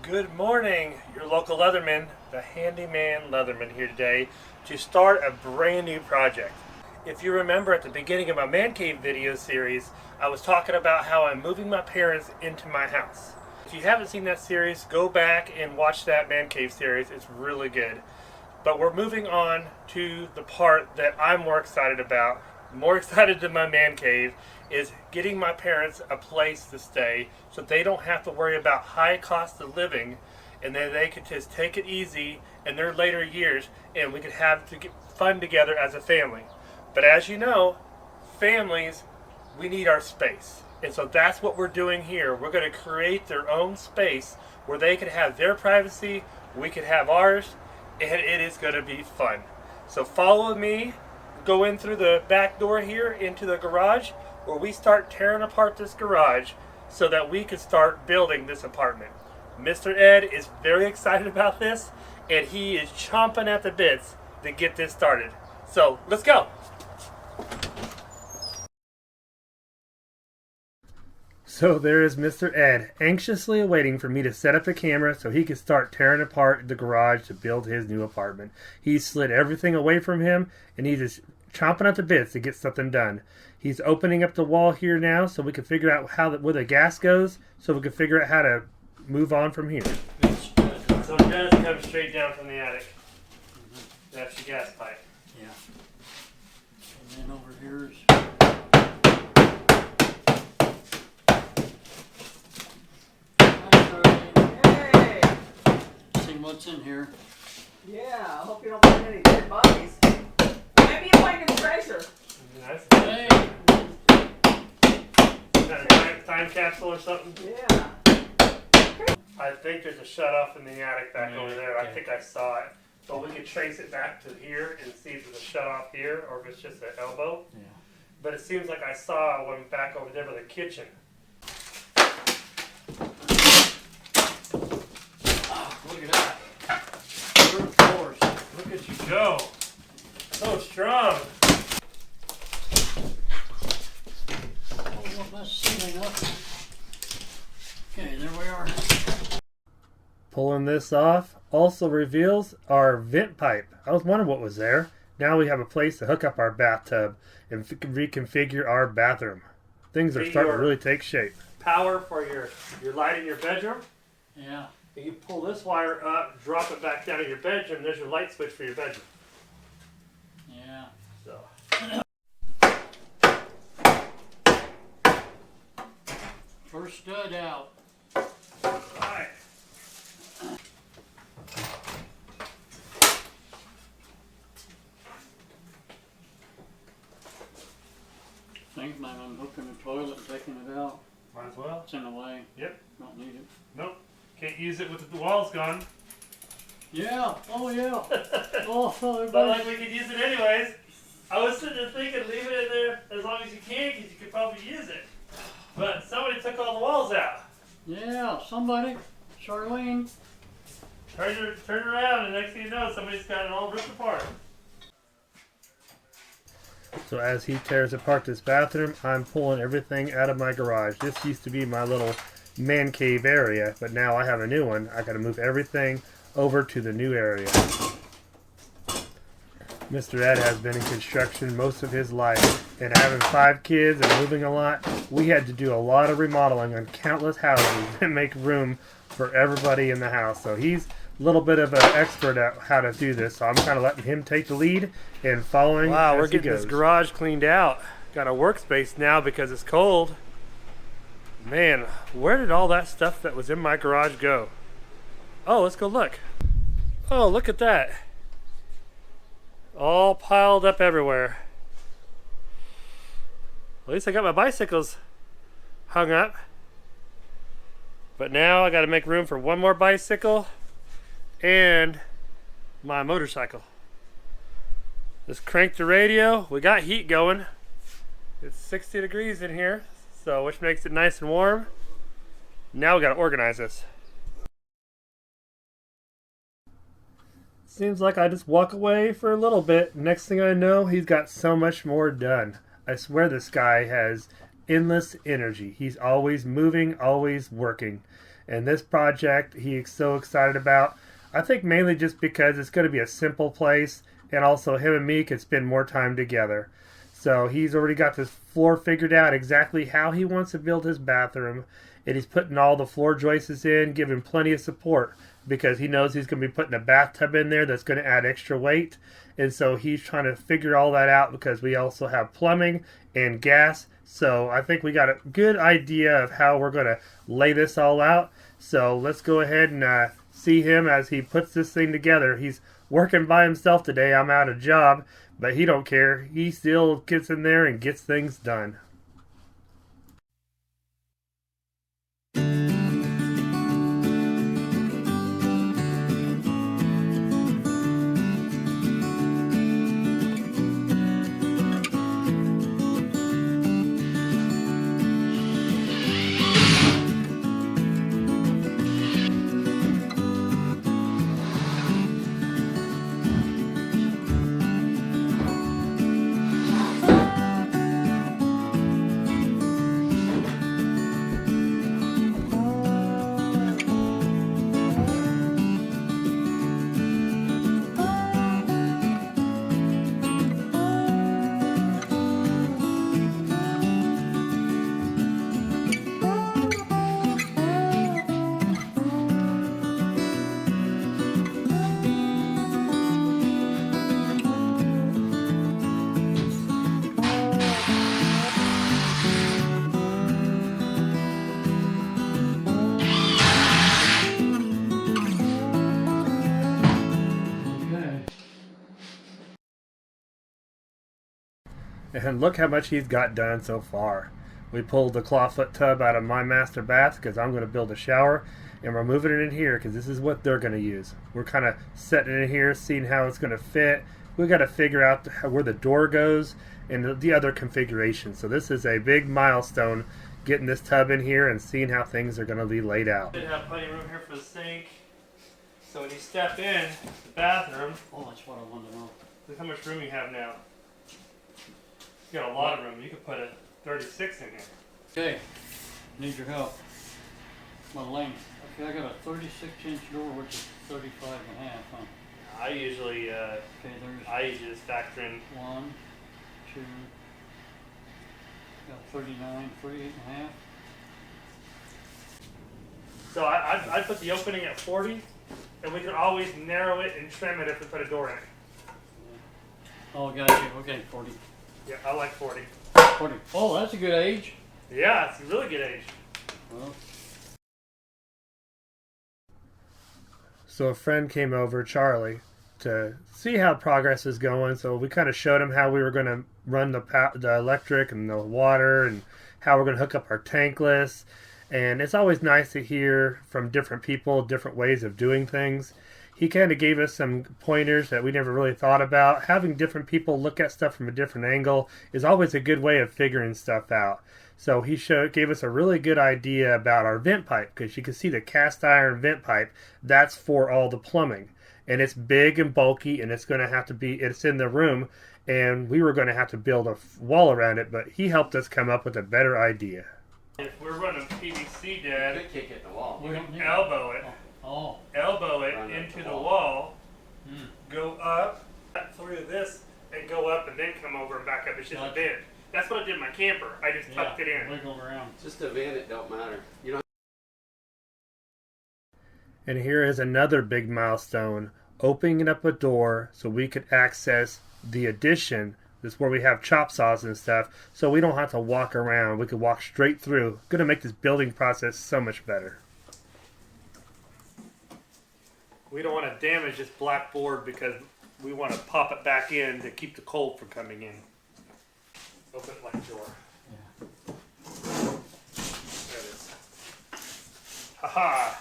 Good morning, your local Leatherman, the Handyman Leatherman here today to start a brand new project. If you remember at the beginning of my man cave video series, I was talking about how I'm moving my parents into my house. If you haven't seen that series, go back and watch that man cave series. It's really good. But we're moving on to the part that I'm more excited about, more excited than my man cave, is getting my parents a place to stay so they don't have to worry about high cost of living, and then they could just take it easy in their later years and we could have to get fun together as a family. But as you know, families, we need our space. And so that's what we're doing here. We're going to create their own space where they can have their privacy, we can have ours, and it is going to be fun. So follow me, go in through the back door here into the garage where we start tearing apart this garage so that we can start building this apartment. Mr. Ed is very excited about this and he is chomping at the bits to get this started. So let's go. So there is Mr. Ed, anxiously awaiting for me to set up the camera so he can start tearing apart the garage to build his new apartment. He's slid everything away from him and he's just chomping at the bits to get something done. He's opening up the wall here now so we can figure out where the gas goes, so we can figure out how to move on from here. So it does come straight down from the attic. That's the gas pipe. Yeah. And then over here is... Hey! See what's in here. Yeah, I hope you don't find any dead bodies. Maybe you'll find a treasure. Nice. Hey! Is that a time capsule or something? Yeah. I think there's a shut off in the attic back over there. I Okay. think I saw it. But we could trace it back to here and see if there's a shut off here or if it's just an elbow. Yeah. But it seems like I saw one back over there by the kitchen. Oh, look at that. Third floors. Look at you go. So strong. Oh, well, that's sealing up. Okay, there we are. Pulling this off also reveals our vent pipe. I was wondering what was there. Now we have a place to hook up our bathtub and reconfigure our bathroom. Things are starting to really take shape. Power for your light in your bedroom. Yeah. And you pull this wire up, drop it back down in your bedroom. There's your light switch for your bedroom. Yeah. So. First stud out. Alright. Think man, I'm hooking the toilet and taking it out. Might as well. It's in the way. Yep. Don't need it. Nope. Can't use it with the walls gone. Yeah. Oh, yeah. Oh, But like we could use it anyways. I was sitting there thinking, leave it in there as long as you can, because you could probably use it. But somebody took all the walls out. Yeah, somebody. Charlene. Turn around, and next thing you know, somebody's got it all ripped apart. So as he tears apart this bathroom, I'm pulling everything out of my garage. This used to be my little man cave area, but now I have a new one. I got to move everything over to the new area. Mr. Ed has been in construction most of his life, and having 5 kids and moving a lot, we had to do a lot of remodeling on countless houses and make room for everybody in the house. So he's a little bit of an expert at how to do this, so I'm kind of letting him take the lead and following. Wow, we're getting this garage cleaned out. Got a workspace now because it's cold. Man, where did all that stuff that was in my garage go? Oh, let's go look. Oh, look at that. All piled up everywhere. At least I got my bicycles hung up. But now I got to make room for one more bicycle and my motorcycle. Just crank the radio. We got heat going. It's 60 degrees in here, so which makes it nice and warm. Now we got to organize this. Seems like I just walk away for a little bit. Next thing I know, he's got so much more done. I swear this guy has endless energy. He's always moving, always working. And this project he's so excited about. I think mainly just because it's going to be a simple place, and also him and me can spend more time together. So he's already got this floor figured out exactly how he wants to build his bathroom, and he's putting all the floor joists in, giving plenty of support because he knows he's going to be putting a bathtub in there that's going to add extra weight. And so he's trying to figure all that out because we also have plumbing and gas. So I think we got a good idea of how we're going to lay this all out. So let's go ahead and see him as he puts this thing together. He's working by himself today. I'm out of job, but he don't care. He still gets in there and gets things done. And look how much he's got done so far. We pulled the clawfoot tub out of my master bath because I'm going to build a shower, and we're moving it in here because this is what they're going to use. We're kind of setting it in here, seeing how it's going to fit. We got to figure out where the door goes and the other configurations. So this is a big milestone, getting this tub in here and seeing how things are going to be laid out. Should have plenty of room here for the sink. So when you step in the bathroom, Oh, that's what I wanted to know. look how much room you have now. You got a lot of room. You could put a 36 in here. Okay, need your help. My length. Okay, I got a 36-inch door, which is 35 and a half, huh? I usually just factor in 1, 2, got 39, 38 and a half. So I'd put the opening at 40, and we can always narrow it and trim it if we put a door in it. Oh, got you. Okay, 40. Yeah, I like 40. 40. Oh, that's a good age. Yeah, it's a really good age. Well. So a friend came over, Charlie, to see how progress is going. So we kind of showed him how we were going to run the electric and the water and how we're going to hook up our tankless. And it's always nice to hear from different people, different ways of doing things. He kind of gave us some pointers that we never really thought about. Having different people look at stuff from a different angle is always a good way of figuring stuff out. So he gave us a really good idea about our vent pipe, because you can see the cast iron vent pipe. That's for all the plumbing. And it's big and bulky, and it's going to have to be, it's in the room, and we were going to have to build a wall around it, but he helped us come up with a better idea. If we're running PVC, Dad, You could kick it in the wall. we can elbow it. Elbow it Run into the the wall. wall, go up through this, and go up and then come over and back up. It's just a bend. That's what I did in my camper. I just tucked it in. Wiggle around. Just a vent, it don't matter. You know. And here is another big milestone, opening up a door so we could access the addition. This is where we have chop saws and stuff, so we don't have to walk around. We could walk straight through. Going to make this building process so much better. We don't want to damage this black board because we want to pop it back in to keep the cold from coming in. Open it like a door. Yeah. There it is. Haha!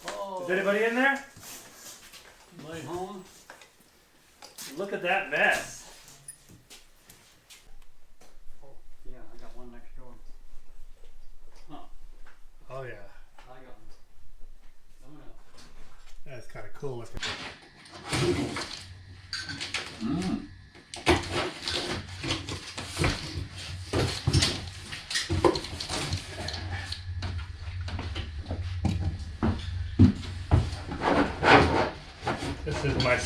Oh, Is anybody in there? lay home. Look at that mess. Oh, yeah, I got one next door. Huh, Oh yeah, I got one. Coming up. that's kind of cool looking.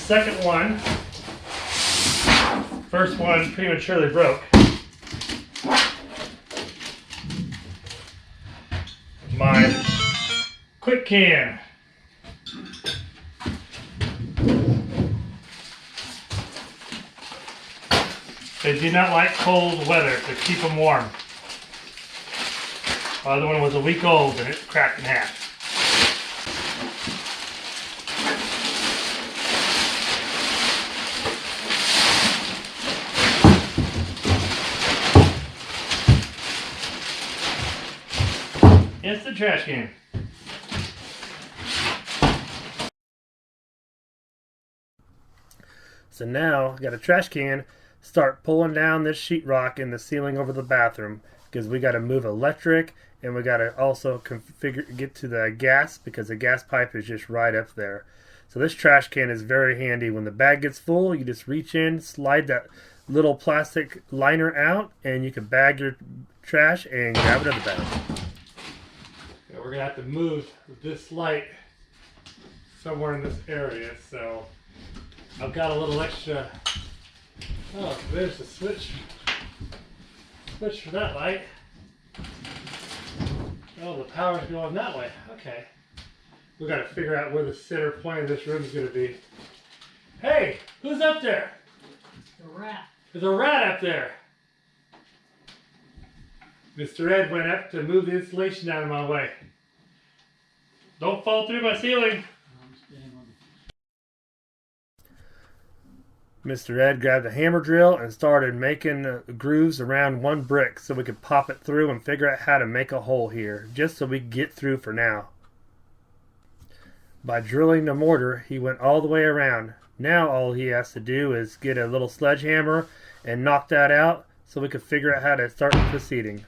second one. First one prematurely broke. My quick can. They do not like cold weather, so keep them warm. The other one was a week old and it cracked in half. It's the trash can. So now, got a trash can. Start pulling down this sheetrock in the ceiling over the bathroom because we got to move electric and we got to also get to the gas because the gas pipe is just right up there. So this trash can is very handy. When the bag gets full, you just reach in, slide that little plastic liner out, and you can bag your trash and grab another bag. Yeah, we're gonna have to move this light somewhere in this area, so I've got a little extra. Oh, there's the switch. Switch for that light. Oh, the power's going that way. Okay. We got to figure out where the center point of this room is going to be. Hey, who's up there? A rat. There's a rat up there. Mr. Ed went up to move the insulation out of my way. Don't fall through my ceiling. Mr. Ed grabbed a hammer drill and started making grooves around one brick so we could pop it through and figure out how to make a hole here, just so we could get through for now. By drilling the mortar, he went all the way around. Now all he has to do is get a little sledgehammer and knock that out so we could figure out how to start proceeding.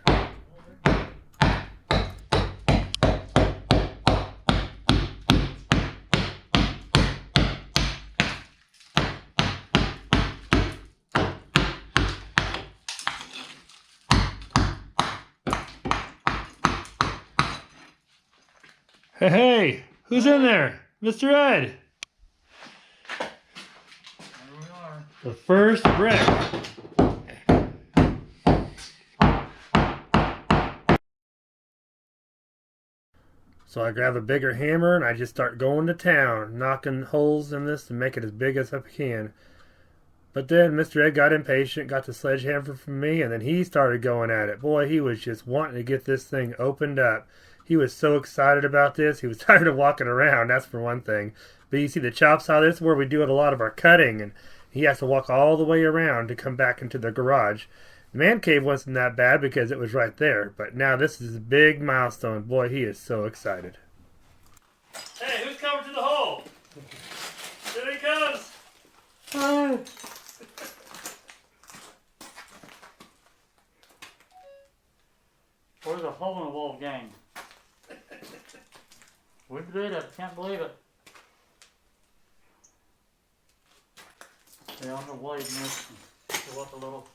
Hey, who's in there? Mr. Ed. There we are. The first brick. So I grab a bigger hammer and I just start going to town, knocking holes in this to make it as big as I can. But then Mr. Ed got impatient, got the sledgehammer from me, and then he started going at it. Boy, he was just wanting to get this thing opened up. He was so excited about this. He was tired of walking around, that's for one thing. But you see the chop saw, this is where we do a lot of our cutting, and he has to walk all the way around to come back into the garage. The man cave wasn't that bad because it was right there, but now this is a big milestone. Boy, he is so excited. Hey, who's coming to the hole? There he comes. Hi. Where's the hole in the wall game? We did it. Can't believe it. Yeah, I'm gonna widen this and fill up a little.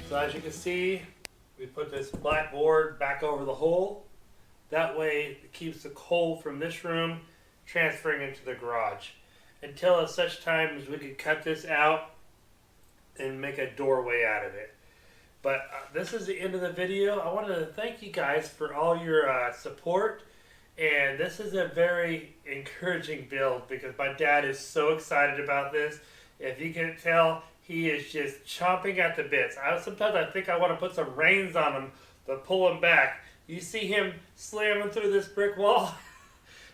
So as you can see, we put this black board back over the hole. That way it keeps the cold from this room transferring into the garage. Until at such time as we could cut this out and make a doorway out of it. But this is the end of the video. I wanted to thank you guys for all your support. And this is a very encouraging build because my dad is so excited about this. If you can tell, he is just chomping at the bits. Sometimes I think I want to put some reins on him to pull him back. You see him slamming through this brick wall?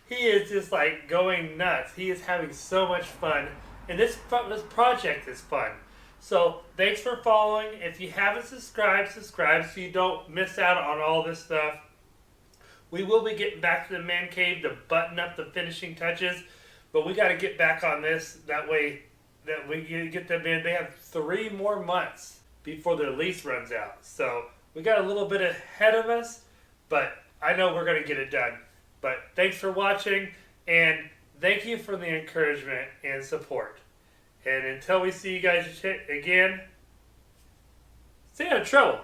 He is just like going nuts. He is having so much fun. And this project is fun. So thanks for following. If you haven't subscribed, subscribe so you don't miss out on all this stuff. We will be getting back to the man cave to button up the finishing touches. But we got to get back on this. That way that we get them in. They have 3 more months before their lease runs out. So we got a little bit ahead of us. But I know we're going to get it done. But thanks for watching, and thank you for the encouragement and support. And until we see you guys again, stay out of trouble.